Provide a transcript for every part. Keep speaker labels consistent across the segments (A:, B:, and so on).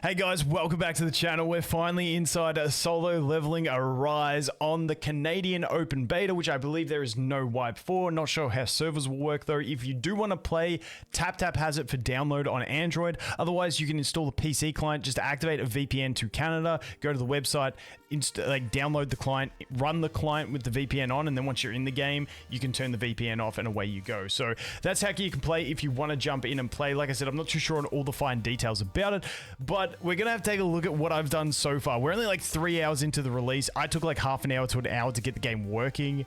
A: Hey guys, welcome back to the channel. We're finally inside solo leveling Arise on the Canadian open beta, which I believe there is no wipe for. Not sure how servers will work though. If you do want to play, TapTap has it for download on Android. Otherwise, you can install the PC client, just activate a VPN to Canada, go to the website, download the client, run the client with the VPN on, and then once you're in the game, you can turn the VPN off and away you go. So that's how you can play if you want to jump in and play. Like I said, I'm not too sure on all the fine details about it, but we're gonna have to take a look at what I've done so far. We're only like 3 hours into the release. I took like half an hour to an hour to get the game working.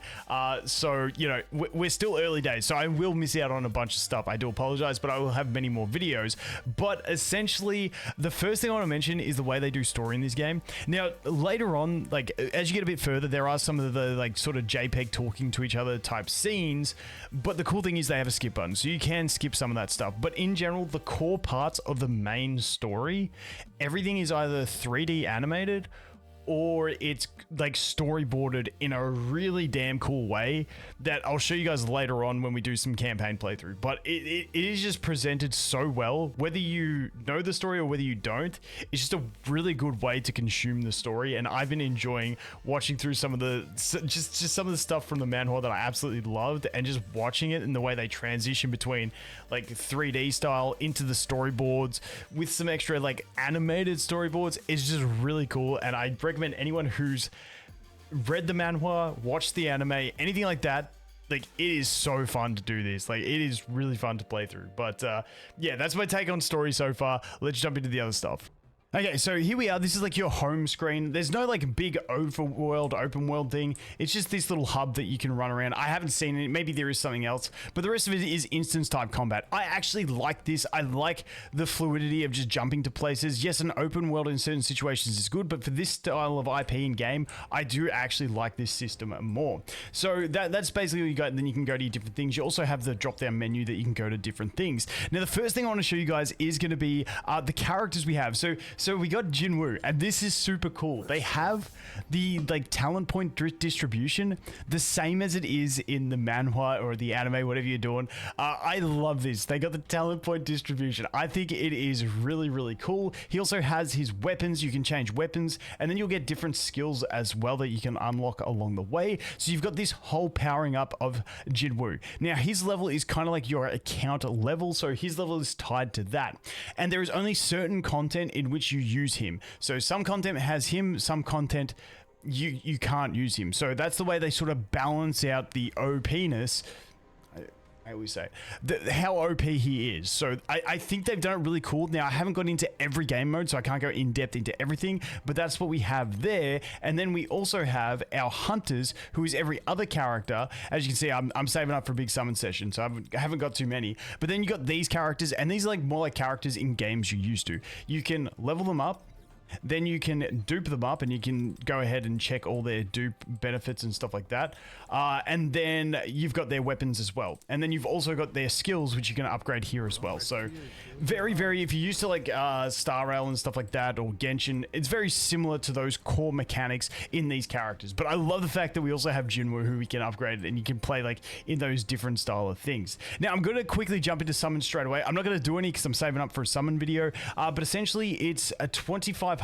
A: So, you know, we're still early days, so I will miss out on a bunch of stuff. I do apologize, but I will have many more videos. But essentially, the first thing I want to mention is the way they do story in this game. Now, later on, like, as you get a bit further, there are some of the, like, sort of JPEG talking to each other type scenes, but the cool thing is they have a skip button, so you can skip some of that stuff. But in general, the core parts of the main story, everything is either 3D animated or it's like storyboarded in a really damn cool way that I'll show you guys later on when we do some campaign playthrough. But it is just presented so well, whether you know the story or whether you don't. It's just a really good way to consume the story, and I've been enjoying watching through some of the just some of the stuff from the manhwa that I absolutely loved, and just watching it in the way they transition between like 3D style into the storyboards with some extra like animated storyboards is just really cool. And I recommend anyone who's read the manhwa, watched the anime, anything like that, like, it is so fun to do this. Like, it is really fun to play through. But yeah, that's my take on story so far. Let's jump into the other stuff. Okay, so here we are. This is like your home screen. There's no like big open world thing. It's just this little hub that you can run around. I haven't seen it. Maybe there is something else, but the rest of it is instance type combat. I actually like this. I like the fluidity of just jumping to places. Yes, an open world in certain situations is good, but for this style of IP in game, I do actually like this system more. So that's basically what you got. And then you can go to your different things. You also have the drop down menu that you can go to different things. Now, the first thing I want to show you guys is going to be the characters we have. So we got Jinwoo, and this is super cool. They have the like talent point distribution the same as it is in the manhwa or the anime, whatever you're doing. I love this. They got the talent point distribution. I think it is really, really cool. He also has his weapons. You can change weapons, and then you'll get different skills as well that you can unlock along the way. So you've got this whole powering up of Jinwoo. Now, his level is kind of like your account level, so his level is tied to that. And there is only certain content in which you use him. So some content has him, some content you can't use him. So that's the way they sort of balance out the OP-ness. I always say how OP he is. So I think they've done it really cool. Now, I haven't got into every game mode, so I can't go in depth into everything, but that's what we have there. And then we also have our hunters, who is every other character. As you can see, I'm saving up for a big summon session, so I haven't got too many. But then you got these characters, and these are like more like characters in games you used to. You can level them up, then you can dupe them up, and you can go ahead and check all their dupe benefits and stuff like that. And then you've got their weapons as well. And then you've also got their skills, which you can upgrade here as well. So very, if you're used to like Star Rail and stuff like that, or Genshin, it's very similar to those core mechanics in these characters. But I love the fact that we also have Jinwoo, who we can upgrade, and you can play like in those different style of things. Now, I'm going to quickly jump into summons straight away. I'm not going to do any because I'm saving up for a summon video. But essentially, it's a 2500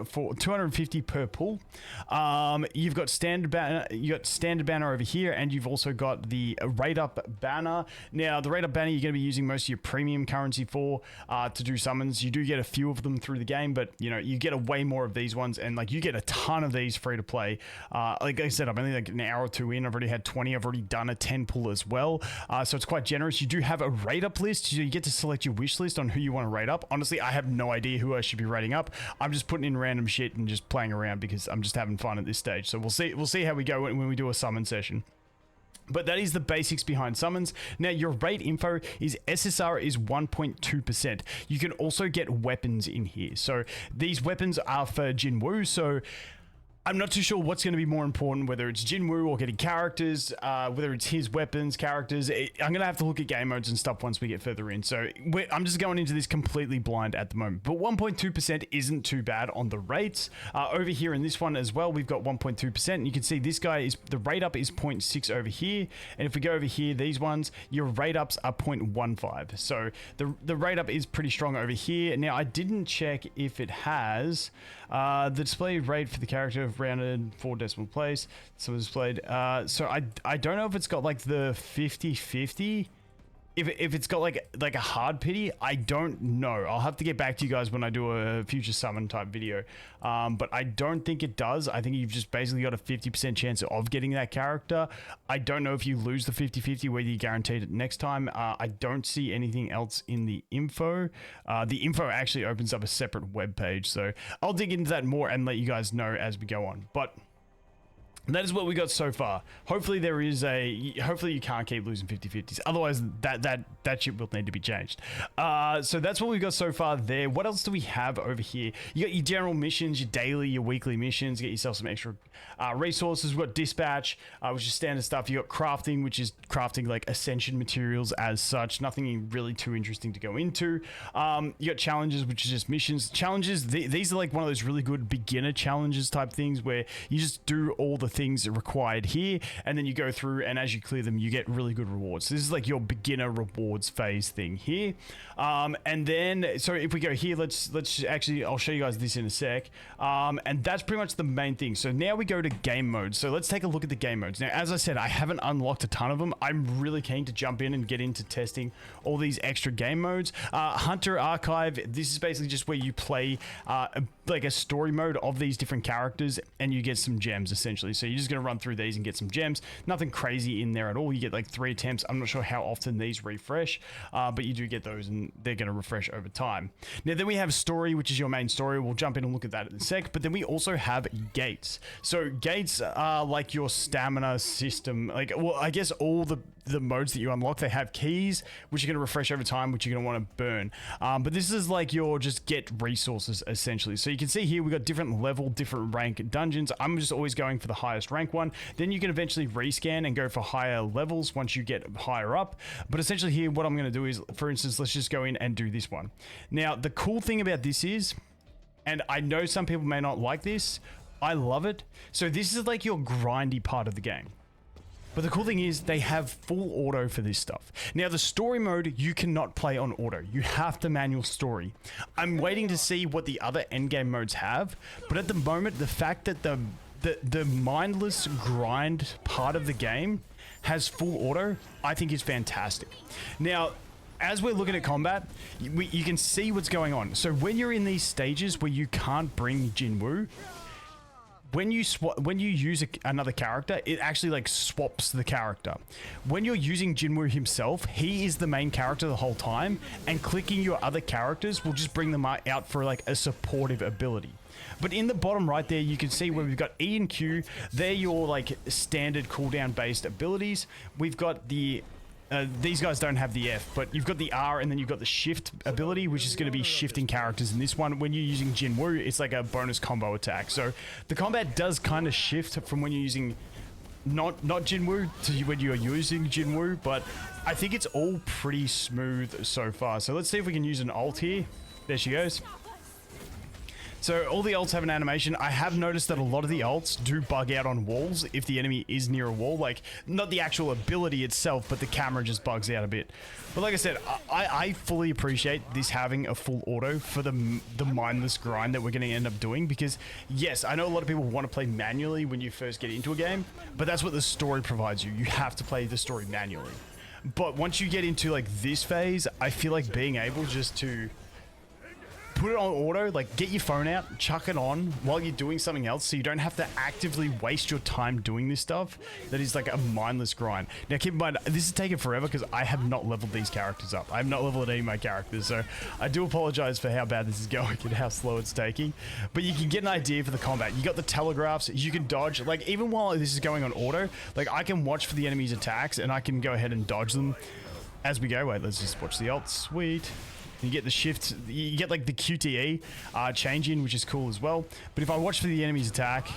A: for 250 per pull. You've got standard banner over here, and you've also got the rate up banner. Now, the rate up banner you're going to be using most of your premium currency for to do summons. You do get a few of them through the game, but you know, you get a way more of these ones, and like you get a ton of these free to play. Like I said, I'm only like an hour or two in. I've already had 20. I've already done a 10 pull as well, so it's quite generous. You do have a rate up list, so you get to select your wish list on who you want to rate up. Honestly, I have no idea who I should be rating up. I'm just putting in random shit and just playing around because I'm just having fun at this stage. So we'll see how we go when we do a summon session. But that is the basics behind summons. Now, your rate info is SSR is 1.2%. You can also get weapons in here. So these weapons are for Jinwoo. So I'm not too sure what's going to be more important, whether it's Jinwoo or getting characters, whether it's his weapons, characters. I'm going to have to look at game modes and stuff once we get further in. So I'm just going into this completely blind at the moment. But 1.2% isn't too bad on the rates. Over here in this one as well, we've got 1.2%. And you can see this guy is, the rate up is 0.6 over here. And if we go over here, these ones, your rate ups are 0.15. So the rate up is pretty strong over here. Now, I didn't check if it has the display rate for the character of rounded 4 decimal place. So it's displayed. So I don't know if it's got like the 50-50. If it's got like a hard pity, I don't know. I'll have to get back to you guys when I do a future summon type video. But I don't think it does. I think you've just basically got a 50% chance of getting that character. I don't know if you lose the 50-50, whether you guaranteed it next time. I don't see anything else in the info. The info actually opens up a separate web page. So I'll dig into that more and let you guys know as we go on. But that is what we got so far. Hopefully hopefully you can't keep losing 50-50s. Otherwise that shit will need to be changed. So that's what we've got so far there. What else do we have over here? You got your general missions, your daily, your weekly missions. Get yourself some extra resources. We've got dispatch, which is standard stuff. You got crafting, which is crafting like ascension materials as such. Nothing really too interesting to go into. You got challenges, which is just missions. Challenges, these are like one of those really good beginner challenges type things where you just do all the things required here, and then you go through, and as you clear them, you get really good rewards. So this is like your beginner rewards phase thing here. And then, so if we go here, let's actually, I'll show you guys this in a sec. And that's pretty much the main thing. So now we go to game mode. So let's take a look at the game modes. Now, as I said, I haven't unlocked a ton of them. I'm really keen to jump in and get into testing all these extra game modes. Hunter Archive, this is basically just where you play like a story mode of these different characters, and you get some gems essentially. So you're just going to run through these and get some gems. Nothing crazy in there at all. You get like 3 attempts. I'm not sure how often these refresh, but you do get those, and they're going to refresh over time. Now, then we have story, which is your main story. We'll jump in and look at that in a sec. But then we also have gates. So gates are like your stamina system. Like, well, I guess all the modes that you unlock, they have keys, which are going to refresh over time, which you're going to want to burn. But this is like your just get resources essentially. So you can see here, we got different level, different rank dungeons. I'm just always going for the highest rank one. Then you can eventually rescan and go for higher levels once you get higher up. But essentially here, what I'm going to do is, for instance, let's just go in and do this one. Now, the cool thing about this is, and I know some people may not like this, I love it. So this is like your grindy part of the game. But the cool thing is they have full auto for this stuff. Now, the story mode, you cannot play on auto. You have to manual story. I'm waiting to see what the other endgame modes have. But at the moment, the fact that the mindless grind part of the game has full auto, I think is fantastic. Now, as we're looking at combat, you can see what's going on. So when you're in these stages where you can't bring Jinwoo, when you use another character, it actually like swaps the character. When you're using Jinwoo himself, he is the main character the whole time, and clicking your other characters will just bring them out for like a supportive ability. But in the bottom right there, you can see where we've got E and Q. They're your like standard cooldown based abilities. We've got the these guys don't have the F, but you've got the R, and then you've got the shift ability, which is going to be shifting characters in this one. When you're using Jinwoo, it's like a bonus combo attack. So the combat does kind of shift from when you're using not Jinwoo to when you're using Jinwoo, but I think it's all pretty smooth so far. So let's see if we can use an ult here. There she goes. So all the ults have an animation. I have noticed that a lot of the ults do bug out on walls if the enemy is near a wall. Like, not the actual ability itself, but the camera just bugs out a bit. But like I said, I fully appreciate this having a full auto for the mindless grind that we're going to end up doing. Because, yes, I know a lot of people want to play manually when you first get into a game, but that's what the story provides you. You have to play the story manually. But once you get into, like, this phase, I feel like being able just to put it on auto, like get your phone out, chuck it on while you're doing something else, so you don't have to actively waste your time doing this stuff that is like a mindless grind. Now keep in mind, this is taking forever because I have not leveled these characters up. I have not leveled any of my characters, so I do apologize for how bad this is going and how slow it's taking. But you can get an idea for the combat. You got the telegraphs, you can dodge, like even while this is going on auto, like I can watch for the enemy's attacks and I can go ahead and dodge them as we go. Wait, let's just watch the ult. Sweet. You get the shift, you get like the QTE change in, which is cool as well. But if I watch for the enemy's attack,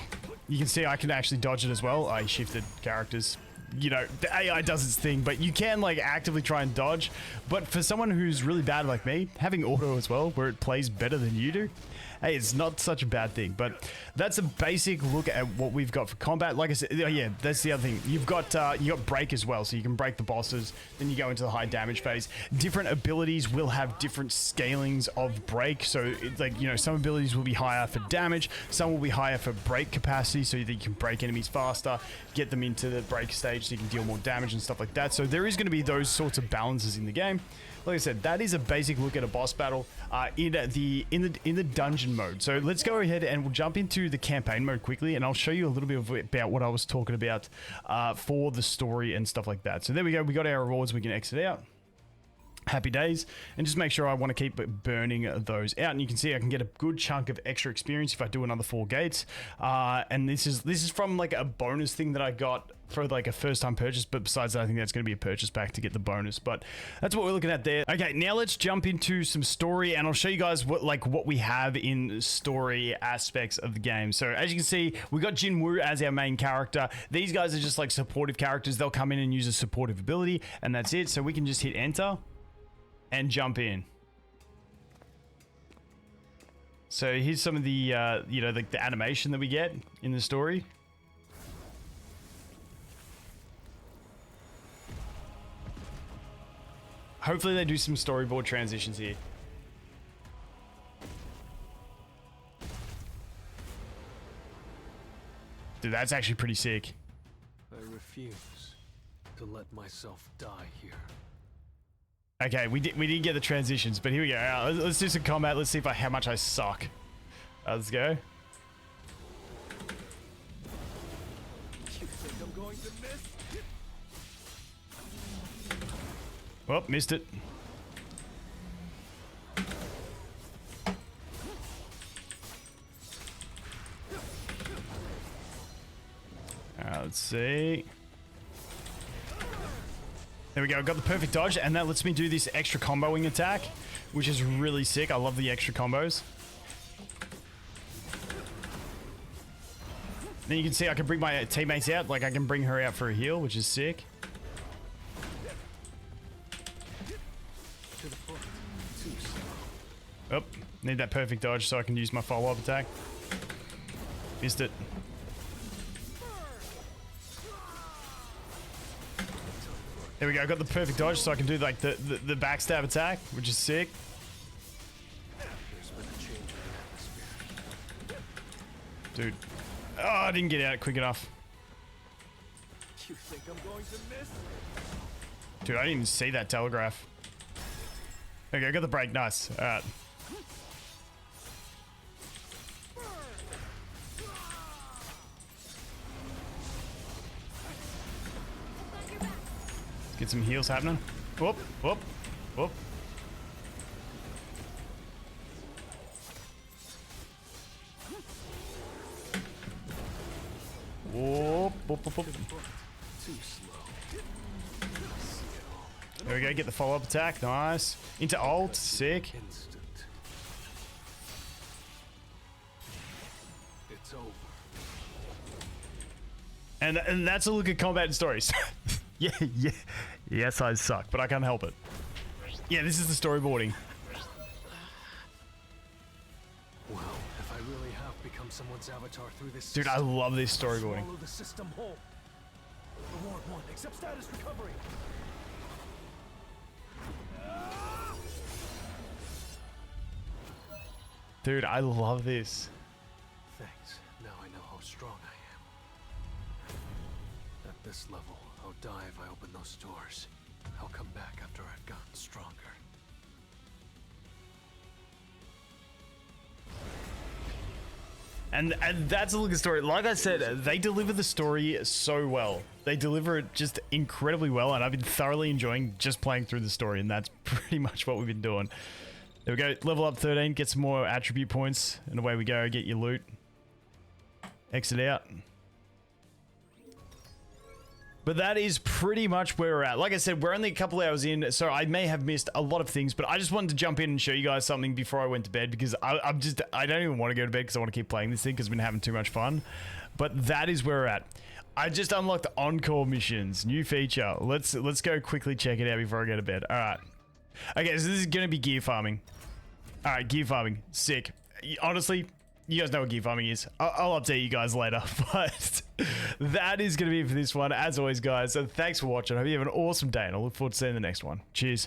A: you can see I can actually dodge it as well. I shifted characters. You know, the AI does its thing, but you can like actively try and dodge. But for someone who's really bad like me, having auto as well, where it plays better than you do, hey, it's not such a bad thing. But that's a basic look at what we've got for combat. Like I said, oh yeah, that's the other thing. You've got you got break as well, so you can break the bosses. Then you go into the high damage phase. Different abilities will have different scalings of break. So it's like, you know, some abilities will be higher for damage, some will be higher for break capacity, so that you can break enemies faster, get them into the break stage, so you can deal more damage and stuff like that. So there is going to be those sorts of balances in the game. Like I said, that is a basic look at a boss battle in the dungeon mode. So let's go ahead and we'll jump into the campaign mode quickly, and I'll show you a little bit about what I was talking about for the story and stuff like that. So there we go. We got our rewards. We can exit out. Happy days, and just make sure I want to keep burning those out, and you can see I can get a good chunk of extra experience if I do another 4 gates. And this is from like a bonus thing that I got for like a first time purchase, but besides that, I think that's going to be a purchase pack to get the bonus. But that's what we're looking at there. Okay, now let's jump into some story, and I'll show you guys what we have in story aspects of the game. So as you can see, we got Jinwoo as our main character. These guys are just like supportive characters. They'll come in and use a supportive ability, and that's it. So we can just hit enter and jump in. So here's some of the you know, like the animation that we get in the story. Hopefully they do some storyboard transitions here. Dude, that's actually pretty sick.
B: I refuse to let myself die here.
A: Okay, we didn't get the transitions, but here we go. Let's do some combat. Let's see how much I suck. Let's go.
B: You think I'm going to miss?
A: Oh, missed it. Let's see. There we go, got the perfect dodge, and that lets me do this extra comboing attack, which is really sick. I love the extra combos. Then you can see I can bring my teammates out, like I can bring her out for a heal, which is sick. Oh, need that perfect dodge so I can use my follow-up attack. Missed it. There we go, I got the perfect dodge so I can do like the backstab attack, which is sick. Dude. Oh, I didn't get out quick enough.
B: You think I'm going to miss?
A: Dude, I didn't even see that telegraph. Okay, I got the break, nice. Alright. Get some heals happening. Whoop, whoop, whoop. Whoop, whoop, whoop, whoop.
B: Too slow.
A: There we go, get the follow-up attack, nice. Into ult, sick.
B: Instant. It's over.
A: And that's a look at combat and stories. Yeah, yes, I suck, but I can't help it. Yeah, this is the storyboarding.
B: Well, if I really have become someone's avatar through this
A: Dude, I
B: system,
A: love this storyboarding.
B: swallow the system whole. Reward 1, accept status recovery.
A: Dude, I love this.
B: Thanks. Now I know how strong I am. At this level, I'll die if I open those doors. I'll come back after I've gotten stronger.
A: And that's a look at story. Like I said, they deliver the story so well. They deliver it just incredibly well, and I've been thoroughly enjoying just playing through the story, and that's pretty much what we've been doing. There we go, level up 13, get some more attribute points, and away we go, get your loot. Exit out. But that is pretty much where we're at. Like I said, we're only a couple hours in, so I may have missed a lot of things, but I just wanted to jump in and show you guys something before I went to bed, because I don't even want to go to bed because I want to keep playing this thing because I've been having too much fun. But that is where we're at. I just unlocked encore missions, new feature. Let's go quickly check it out before I go to bed. All right. Okay, so this is going to be gear farming. All right, gear farming. Sick. Honestly, you guys know what gear farming is. I'll update you guys later, but that is going to be it for this one. As always, guys, so thanks for watching. I hope you have an awesome day, and I look forward to seeing the next one. Cheers.